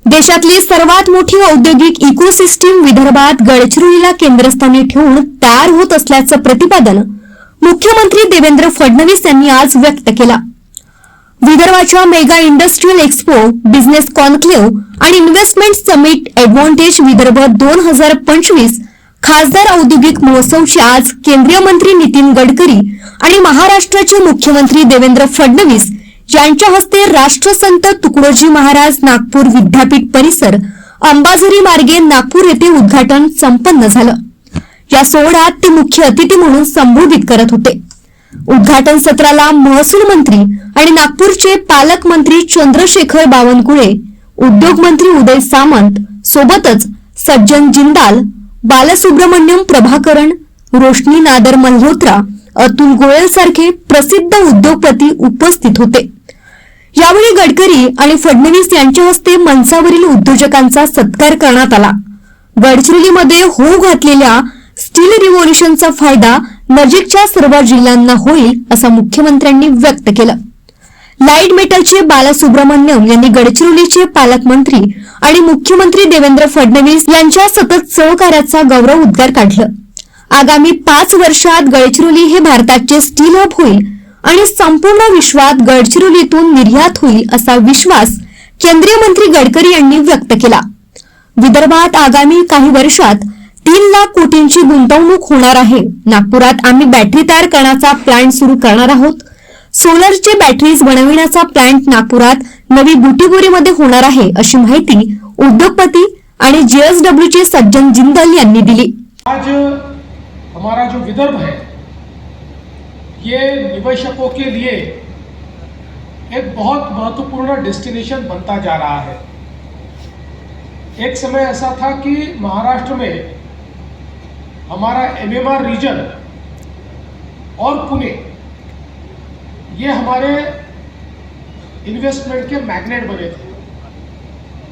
देशातली सर्वात मोठी औद्योगिक इकोसिस्टीम विदर्भात गडचिरोलीला केंद्रस्थानी ठेवून तयार होत असल्याचं प्रतिपादन मुख्यमंत्री देवेंद्र फडणवीस यांनी आज व्यक्त केलं। विदर्भाच्या mega industrial expo, business conclave आणि इन्व्हेस्टमेंट समिट एडव्हान्टेज विदर्भ 2025 खासदार औद्योगिक महोत्सवची आज केंद्रीय मंत्री नितीन गडकरी आणि महाराष्ट्राचे मुख्यमंत्री देवेंद्र फडणवीस यांच्या हस्ते राष्ट्रसंत तुकडोजी महाराज नागपूर विद्यापीठ परिसर, अंबाझरी मार्गे नागपूर येथे उद्घाटन संपन्न झालं। या सोहळ्यात ते मुख्य अतिथी म्हणून संबोधित करत होते। उद्घाटन सत्राला महसूल मंत्री आणि नागपूरचे पालकमंत्री चंद्रशेखर बावनकुळे, उद्योग मंत्री उदय सामंत सोबतच सज्जन जिंदाल, बालसुब्रमण्यम प्रभाकरण, रोशनी नादर मल्होत्रा, अतुल गोयल सारखे प्रसिद्ध उद्योगपती उपस्थित होते। यावेळी गडकरी आणि फडणवीस यांच्या हस्ते मंचावरील उद्योजकांचा सत्कार करण्यात आला। गडचिरोलीमध्ये होऊ घातलेल्या स्टील रिव्होल्यूशनचा फायदा नजीकच्या सर्व जिल्ह्यांना होईल असं मुख्यमंत्र्यांनी व्यक्त केलं। लाईट मेटलचे बालसुब्रमण्यम यांनी गडचिरोलीचे पालकमंत्री आणि मुख्यमंत्री देवेंद्र फडणवीस यांच्या सतत सहकार्याचा गौरव उद्गार काढला। आगामी 5 वर्षात गडचिरोली हे भारताचे स्टील हब होईल आणि संपूर्ण विश्वात गडचिरोलीतून निर्यात होईल असा विश्वास केंद्रीय मंत्री गडकरी यांनी व्यक्त केला। विदर्भात आगामी काही वर्षात 3 लाख कोटींची गुंतवणूक होणार आहे। नागपुरात आम्ही बॅटरी तयार करण्याचा प्लांट सुरू करणार आहोत। सोलरचे बॅटरीज बनविण्याचा प्लांट नागपुरात नवी बुटीबोरीमध्ये होणार आहे अशी माहिती उद्योगपती आणि जेएसडब्ल्यूचे सज्जन जिंदल यांनी दिली। आज हमारा जो विदर्भ है ये निवेशकों के लिए एक बहुत महत्वपूर्ण डेस्टिनेशन बनता जा रहा है। एक समय ऐसा था कि महाराष्ट्र में हमारा एमएमआर रीजन और पुणे ये हमारे इन्वेस्टमेंट के मैग्नेट बने थे।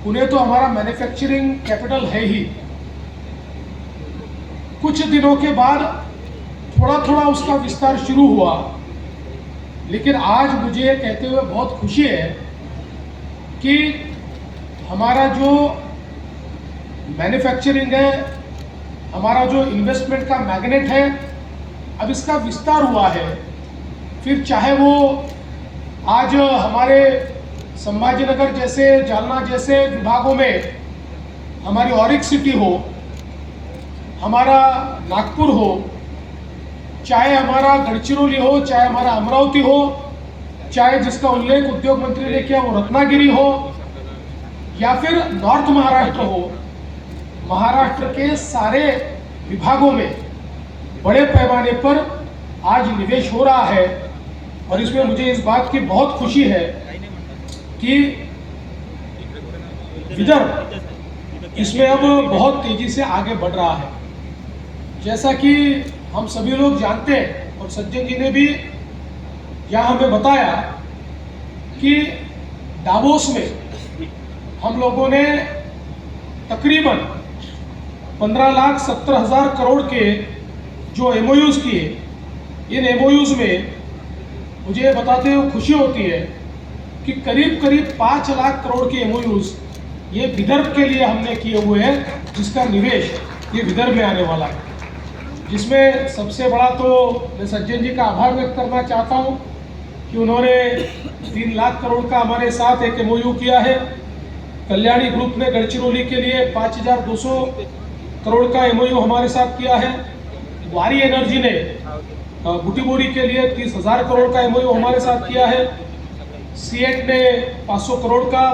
पुणे तो हमारा मैन्युफैक्चरिंग कैपिटल है ही। कुछ दिनों के बाद थोड़ा थोड़ा उसका विस्तार शुरू हुआ, लेकिन आज मुझे कहते हुए बहुत खुशी है कि हमारा जो मैन्युफैक्चरिंग है, हमारा जो इन्वेस्टमेंट का मैग्नेट है, अब इसका विस्तार हुआ है। फिर चाहे वो आज हमारे संभाजीनगर जैसे, जालना जैसे विभागों में हमारी ऑरिक सिटी हो, हमारा नागपुर हो, चाहे हमारा गडचिरोली हो, चाहे हमारा अमरावती हो, चाहे जिसका उल्लेख उद्योग मंत्री ने किया वो रत्नागिरी हो, या फिर नॉर्थ महाराष्ट्र हो, महाराष्ट्र के सारे विभागों में बड़े पैमाने पर आज निवेश हो रहा है। और इसमें मुझे इस बात की बहुत खुशी है कि विदर्भ इसमें अब बहुत तेजी से आगे बढ़ रहा है। जैसा कि हम सभी लोग जानते हैं और सज्जन जी ने भी यहाँ हमें बताया कि डावोस में हम लोगों ने तकरीबन 15,70,000 करोड़ के जो एमओयूज किए, इन एमओयूज में मुझे ये बताते हुए खुशी होती है कि करीब करीब 5 लाख करोड़ के एमओयूज ये विदर्भ के लिए हमने किए हुए हैं, जिसका निवेश ये विदर्भ में आने वाला है। जिसमें सबसे बड़ा तो मैं सज्जन जी का आभार व्यक्त करना चाहता हूँ कि उन्होंने 3 लाख करोड़ का हमारे साथ एक एमओयू किया है। कल्याणी ग्रुप ने गडचिरोली के लिए 5,200 करोड़ का एमओयू हमारे साथ किया है। वारी एनर्जी ने बुटीबोरी के लिए 30,000 करोड़ का एमओयू हमारे साथ किया है। सीएट ने 500 करोड़ का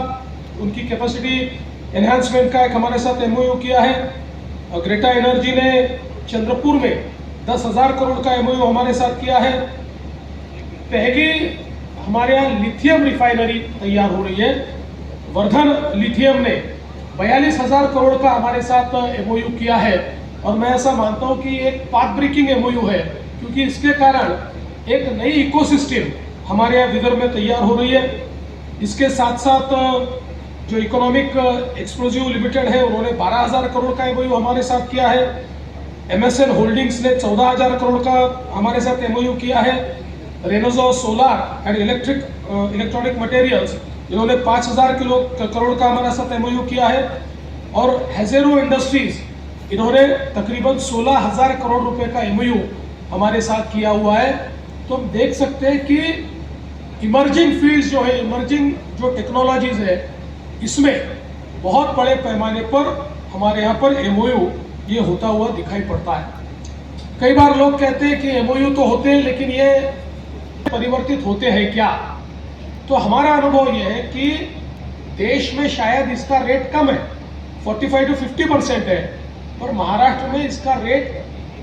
उनकी कैपेसिटी एनहांसमेंट का एक हमारे साथ एमओयू किया है। ग्रेटा एनर्जी ने चंद्रपुर में 10,000 करोड़ का एमओयू हमारे साथ किया है। पहली हमारे यहाँ लिथियम रिफाइनरी तैयार हो रही है। वर्धन लिथियम ने 42,000 करोड़ का हमारे साथ एमओयू किया है। और मैं ऐसा मानता हूँ कि एक पाथ ब्रेकिंग एमओयू है, क्योंकि इसके कारण एक नई इकोसिस्टम हमारे यहाँ विदर्भ में तैयार हो रही है। इसके साथ साथ जो इकोनॉमिक एक्सप्लोजिव लिमिटेड है, उन्होंने 12,000 करोड़ का एमओयू हमारे साथ किया है। एमएसएन होल्डिंग्स ने 14,000 करोड़ का हमारे साथ एमओयू किया है। रेनोजो सोलार एंड इलेक्ट्रॉनिक मटेरियल्स इन्होंने 5,000 करोड़ का हमारे साथ एमओयू किया है। और हेजेरो इंडस्ट्रीज इन्होंने तकरीबन 16,000 करोड़ रुपए का एमओयू हमारे साथ किया हुआ है। तो हम देख सकते हैं कि इमर्जिंग फील्ड्स जो है, इमर्जिंग जो टेक्नोलॉजीज है, इसमें बहुत बड़े पैमाने पर हमारे यहाँ पर एमओयू ये होता हुआ दिखाई पड़ता है। कई बार लोग कहते हैं कि एमओयू तो होते हैं, लेकिन ये परिवर्तित होते हैं क्या? तो हमारा अनुभव ये है कि देश में शायद इसका रेट कम है, 45 to 50% है, और महाराष्ट्र में इसका रेट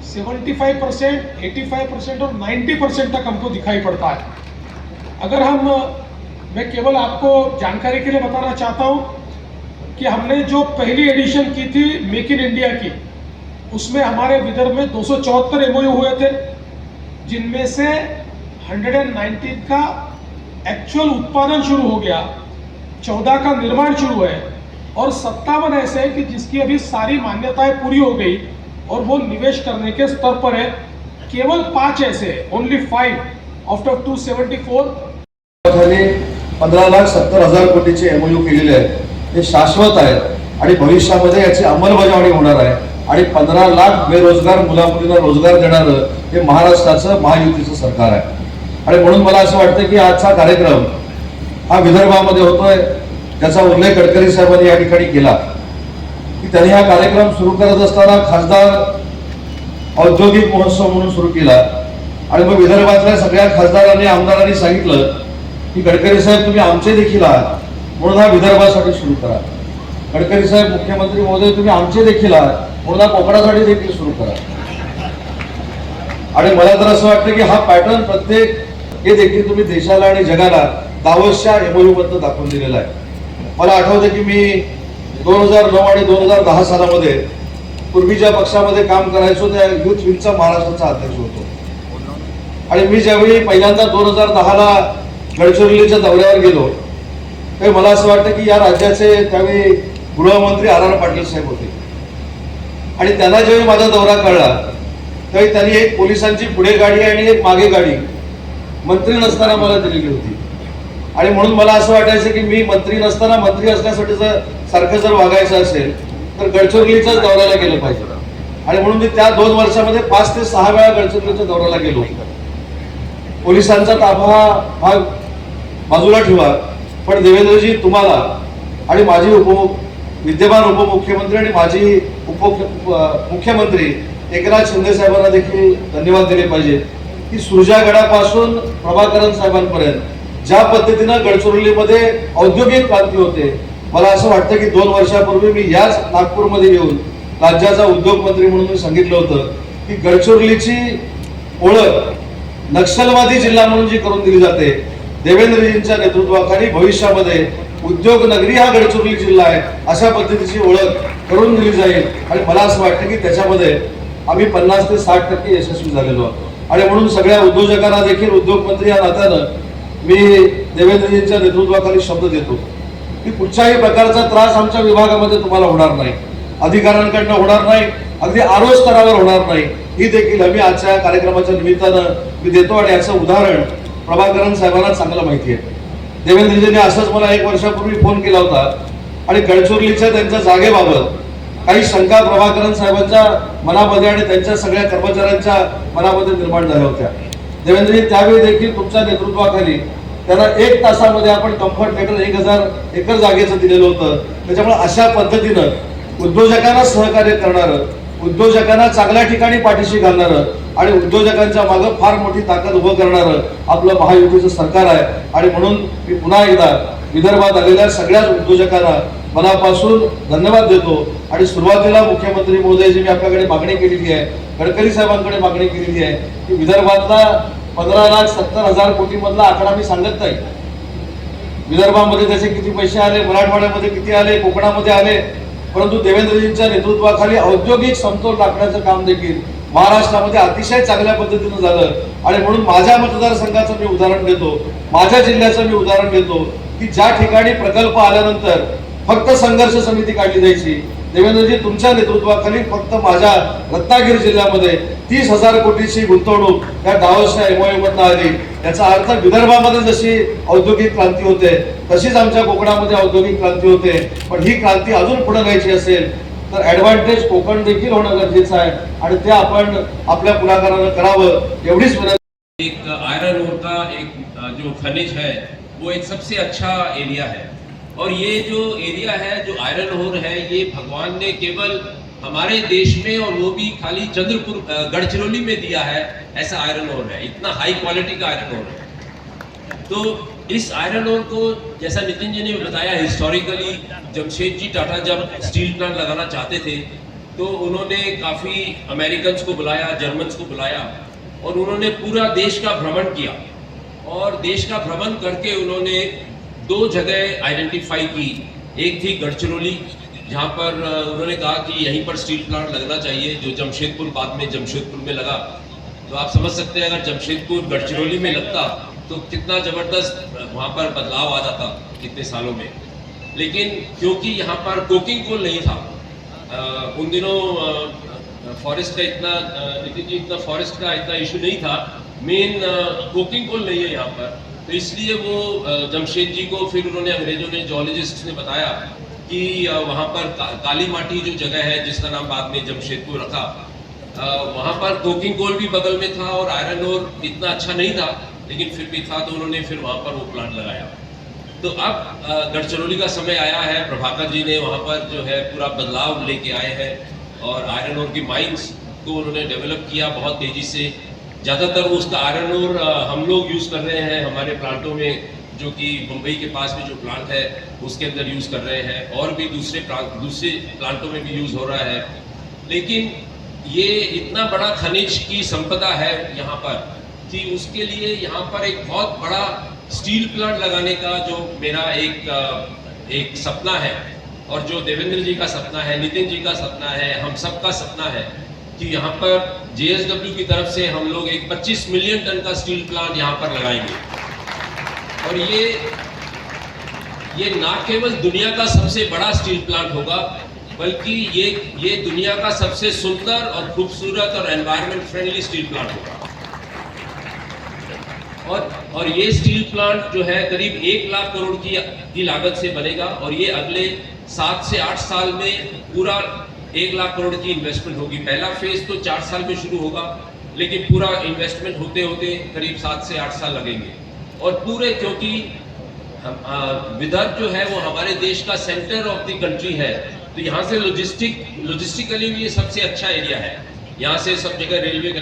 75%, 85% और 90% तक हमको दिखाई पड़ता है। अगर मैं केवल आपको जानकारी के लिए बताना चाहता हूं कि हमने जो पहली एडिशन की थी मेक इन इंडिया की, उसमें हमारे विदर्भ में 274 एमओयू हुए थे, जिनमें से 119 का एक्चुअल उत्पादन शुरू हो गया, 14 का निर्माण शुरू है, और 57 ऐसे हैं कि जिसकी अभी सारी मान्यताएं पूरी हो गई और वो निवेश करने के स्तर पर है। केवल 5 ऐसे, ओनली 5 आउट ऑफ 274 15,70,000 कोटीचे एमओयू केलेले आहेत। हे शाश्वत आहेत आणि भविष्यामध्ये याची अंमलबजावणी होणार आहे आणि 15 लाख बेरोजगार मुलामुलींना रोजगार देणारं हे महाराष्ट्राचं महायुतीचं सरकार आहे। आणि म्हणून मला असं वाटतं की आजचा कार्यक्रम हा विदर्भामध्ये होतोय, त्याचा उल्लेख गडकरी साहेबांनी या ठिकाणी केला की त्यांनी हा कार्यक्रम सुरू करत असताना खासदार औद्योगिक महोत्सव म्हणून सुरू केला आणि मग विदर्भातल्या सगळ्या खासदारांनी आमदारांनी सांगितलं की गडकरी साहेब तुम्ही आमचे देखील आहात, म्हणून हा विदर्भासाठी सुरू करा। गडकरी साहेब मुख्यमंत्री महोदय तुम्ही आमचे देखील आहात, म्हणून हा कोकणासाठी देखील सुरू करा। आणि मला तर असं वाटतं की हा पॅटर्न प्रत्येक हे देखील तुम्ही देशाला आणि जगाला दावोसच्या एमओयू मध्ये दाखवून दिलेला आहे। मला आठवतं की मी 2009 आणि 2010 सालामध्ये पूर्वीच्या पक्षामध्ये काम करायचो, त्या युथ विंगचा महाराष्ट्राचा अध्यक्ष होतो। आणि मी ज्यावेळी पहिल्यांदा 2010ला गडचिरोलीच्या दौऱ्यावर गेलो, तेव्हा मला असं वाटतं की या राज्याचे त्यावेळी गृहमंत्री आर पाटील साहेब होते आणि त्यांना जेव्हा माझा दौरा कळला त्यावेळी त्यांनी एक पोलिसांची पुढे गाडी आणि एक मागे गाडी मंत्री नसताना मला दिलेली होती। आणि म्हणून मला असं वाटायचं की मी मंत्री नसताना मंत्री असण्यासाठी सारखं जर वागायचं असेल तर गडचिरोलीच्याच दौऱ्याला गेलं पाहिजे। आणि म्हणून मी त्या 2 वर्षामध्ये 5 ते 6 वेळा गडचिरोलीच्या दौऱ्याला गेलो। पोलिसांचा ताफा हा बाजूला ठेवा, पण देवेंद्रजी तुम्हाला आणि माझी विद्यमान उपमुख्यमंत्री आणि माजी मुख्यमंत्री एकनाथ शिंदे साहेबांना देखील धन्यवाद दिले पाहिजे की सुरजागडापासून प्रभाकरन साहेबांपर्यंत ज्या पद्धतीनं गडचिरोलीमध्ये औद्योगिक क्रांती होते, मला असं वाटतं की 2 वर्षापूर्वी मी याच नागपूरमध्ये येऊन राज्याचा उद्योग मंत्री म्हणून मी सांगितलं होतं की गडचिरोलीची ओळख नक्षलवादी जिल्हा म्हणून जी करून दिली जाते, देवेंद्रजींच्या नेतृत्वाखाली भविष्यामध्ये उद्योग नगरी हा गडचिरोली जिल्हा आहे अशा पद्धतीची ओळख करून दिली जाईल। आणि मला असं वाटतं की त्याच्यामध्ये आम्ही 50 ते 60% यशस्वी झालेलो आहोत। आणि म्हणून सगळ्या उद्योजकांना देखील उद्योगमंत्री या नात्यानं मी देवेंद्रजींच्या नेतृत्वाखाली शब्द देतो की कुठच्याही प्रकारचा त्रास आमच्या विभागामध्ये तुम्हाला होणार नाही, अधिकाऱ्यांकडनं होणार नाही, अगदी आरोग्य स्तरावर होणार नाही, ही देखील आम्ही आजच्या कार्यक्रमाच्या निमित्तानं मी देतो। आणि याचं उदाहरण प्रभाकरन साहेबांना चांगलं माहिती आहे। देवेंद्रजींनी असंच मला 1 वर्षापूर्वी फोन केला होता आणि गडचिरोलीच्या त्यांच्या जागेबाबत काही शंका प्रभाकरन साहेबांच्या मनामध्ये आणि त्यांच्या सगळ्या कर्मचाऱ्यांच्या मनामध्ये निर्माण झाल्या होत्या। देवेंद्रजी त्यावेळी देखील तुमच्या नेतृत्वाखाली त्यांना 1 तासामध्ये आपण कम्फर्ट थिएटर 1000 एकर जागेचं दिलेलं होतं। त्याच्यामुळे अशा पद्धतीनं उद्योजकांना सहकार्य करणारं, उद्योजकांना चांगल्या ठिकाणी पाठीशी घालणारं आणि उद्योजकांच्या मागे फार मोठी ताकद उभं करणारं आपलं महायुतीचं सरकार आहे। आणि म्हणून मी पुन्हा एकदा विदर्भात आलेल्या सगळ्याच उद्योजकांना मनापासून धन्यवाद देतो। आणि सुरुवातीला मुख्यमंत्री महोदयजी मी आपल्याकडे मागणी केलेली आहे, गडकरी साहेबांकडे मागणी केलेली आहे की विदर्भातला 15,70,000 कोटी मधला आकडा मी सांगत नाही, विदर्भामध्ये त्याचे किती पैसे आले, मराठवाड्यामध्ये किती आले, कोकणामध्ये आले, परंतु देवेंद्रजींच्या नेतृत्वाखाली औद्योगिक समतोल राखण्याचं काम देखील महाराष्ट्रामध्ये अतिशय चांगल्या पद्धतीनं झालं। आणि म्हणून माझ्या मतदारसंघाचं मी उदाहरण देतो, माझ्या जिल्ह्याचं मी उदाहरण देतो की ज्या ठिकाणी प्रकल्प आल्यानंतर फक्त संघर्ष समिती काढली जायची, देवेंद्रजी तुमच्या नेतृत्वाखाली फक्त माझ्या रत्नागिरी जिल्ह्यामध्ये 30,000 कोटीची गुंतवणूक या डावसच्या एमओयू मधनं आली. याचा अर्थ विदर्भामध्ये जशी औद्योगिक क्रांती होते तशीच आमच्या कोकणामध्ये औद्योगिक क्रांती होते. पण ही क्रांती अजून पुढे न्यायची असेल तर ऍडव्हान्टेज कोकण देखील होणं गरजेचं आहे आणि ते आपण आपल्या पुढाकारानं करावं एवढीच विनंती. एक आयरन ओर का एक जो खनिज है वो एक सबसे अच्छा एरिया है और ये जो एरिया है जो आयरन ओर है ये भगवान ने केवल हमारे देश में और वो भी खाली चंद्रपुर गढ़चिरौली में दिया है ऐसा आयरन ओर है. इतना हाई क्वालिटी का आयरन ओर है. तो इस आयरन ओर को जैसा नितिन जी ने बताया हिस्टोरिकली जमशेदजी टाटा जब स्टील प्लांट लगाना चाहते थे तो उन्होंने काफ़ी अमेरिकन्स को बुलाया, जर्मन्स को बुलाया और उन्होंने पूरा देश का भ्रमण किया और देश का भ्रमण करके उन्होंने 2 जगह आइडेंटिफाई की. एक थी गढ़चिरौली जहाँ पर उन्होंने कहा कि यहीं पर स्टील प्लांट लगना चाहिए, जो जमशेदपुर बाद में जमशेदपुर में लगा. तो आप समझ सकते हैं अगर जमशेदपुर गढ़चिरौली में लगता तो कितना ज़बरदस्त वहाँ पर बदलाव आ जाता कितने सालों में. लेकिन क्योंकि यहाँ पर कोकिंग कोल नहीं था, उन दिनों फॉरेस्ट का इतना फॉरेस्ट का इतना इशू नहीं था, मेन कोकिंग कोल नहीं है यहाँ पर. तो इसलिए वो जमशेद जी को फिर उन्होंने अंग्रेजों ने जोलॉजिस्ट ने बताया कि वहाँ पर काली माटी जो जगह है जिसका नाम बाद में जमशेदपुर रखा, वहाँ पर कोकिंग कोल भी बगल में था और आयरन ओर इतना अच्छा नहीं था लेकिन फिर भी था, तो उन्होंने फिर वहाँ पर वो प्लांट लगाया. तो अब गढ़चिरौली का समय आया है, प्रभाकर जी ने वहाँ पर जो है पूरा बदलाव लेके आए हैं और आयरन ओर की माइंस को उन्होंने डेवलप किया बहुत तेज़ी से. ज़्यादातर उसका आयरन ओर हम लोग यूज़ कर रहे हैं हमारे प्लांटों में, जो कि मुंबई के पास में जो प्लांट है उसके अंदर यूज़ कर रहे हैं और भी दूसरे प्लांटों में भी यूज़ हो रहा है. लेकिन ये इतना बड़ा खनिज की संपदा है यहाँ पर कि उसके लिए यहाँ पर एक बहुत बड़ा स्टील प्लांट लगाने का जो मेरा एक सपना है और जो देवेंद्र जी का सपना है, नितिन जी का सपना है, हम सबका सपना है कि यहाँ पर JSW की तरफ से हम लोग एक 25 मिलियन टन का स्टील प्लांट यहाँ पर लगाएंगे. और ये ना केवल दुनिया का सबसे बड़ा स्टील प्लांट होगा बल्कि ये दुनिया का सबसे सुंदर और खूबसूरत और एनवायरनमेंट फ्रेंडली स्टील प्लांट होगा. और ये स्टील प्लांट जो है करीब 1 लाख करोड़ की लागत से बनेगा और ये अगले 7 से 8 साल में पूरा 1 लाख करोड़ की इन्वेस्टमेंट होगी. पहला फेज तो 4 साल में शुरू होगा लेकिन पूरा इन्वेस्टमेंट होते होते करीब 7 से 8 साल लगेंगे. और पूरे क्योंकि विदर्भ जो है वो हमारे देश का सेंटर ऑफ द कंट्री है, तो यहाँ से लॉजिस्टिकली भी ये सबसे अच्छा एरिया है. यहाँ से सब जगह railway.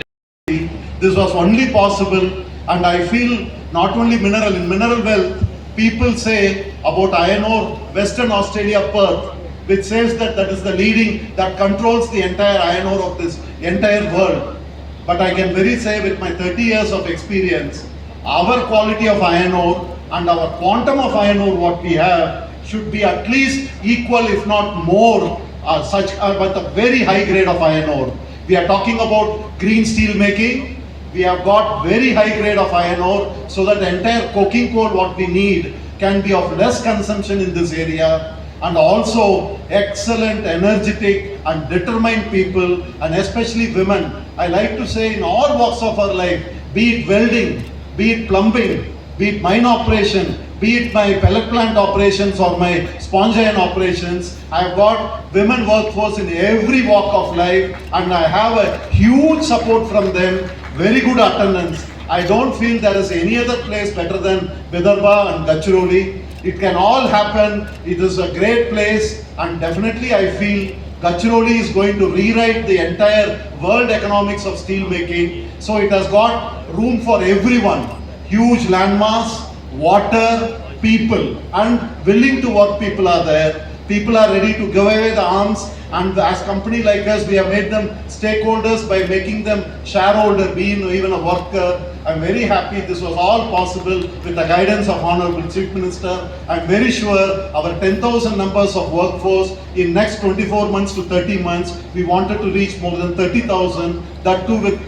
This was only possible, and I feel not only in mineral wealth, people say about iron ore, Western Australia, Perth, which says that is the leading, that controls the entire iron ore of this entire world. But I can very say with my 30 years of experience, our quality of iron ore and our quantum of iron ore what we have should be at least equal, if not more, with a very high grade of iron ore. We are talking about green steel making. We have got very high grade of iron ore so that the entire coking coal what we need can be of less consumption in this area, and also excellent, energetic and determined people, and especially women. I like to say in all walks of our life, be it welding, be it plumbing, be it mine operation, be it my pellet plant operations or my sponge iron operations, I have got women workforce in every walk of life, and I have a huge support from them, very good attendance. I don't feel there is any other place better than Vidarbha and Gadchiroli. It can all happen. It is a great place, and definitely I feel Gadchiroli is going to rewrite the entire world economics of steel making. So it has got room for everyone. Huge landmass, water, people, and willing to work people are there. People are ready to give away the arms, and as company like us, we have made them stakeholders by making them shareholder, being even a worker. I'm very happy this was all possible with the guidance of Honorable Chief Minister. I'm very sure our 10,000 numbers of workforce in next 24 months to 30 months, we wanted to reach more than 30,000, that too with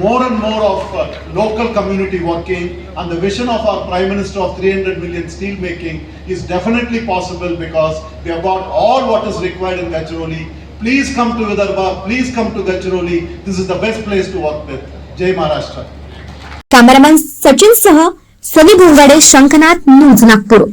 more and more of local community working, and the vision of our Prime Minister of 300 million steel making is definitely possible because we have got all what is required in Gadchiroli. Please come to Vidarbha, please come to Gadchiroli. This is the best place to work with. Jai Maharashtra. Cameraman Sachin सह Sunny Bhongade, Shankhnath news, Nagpur.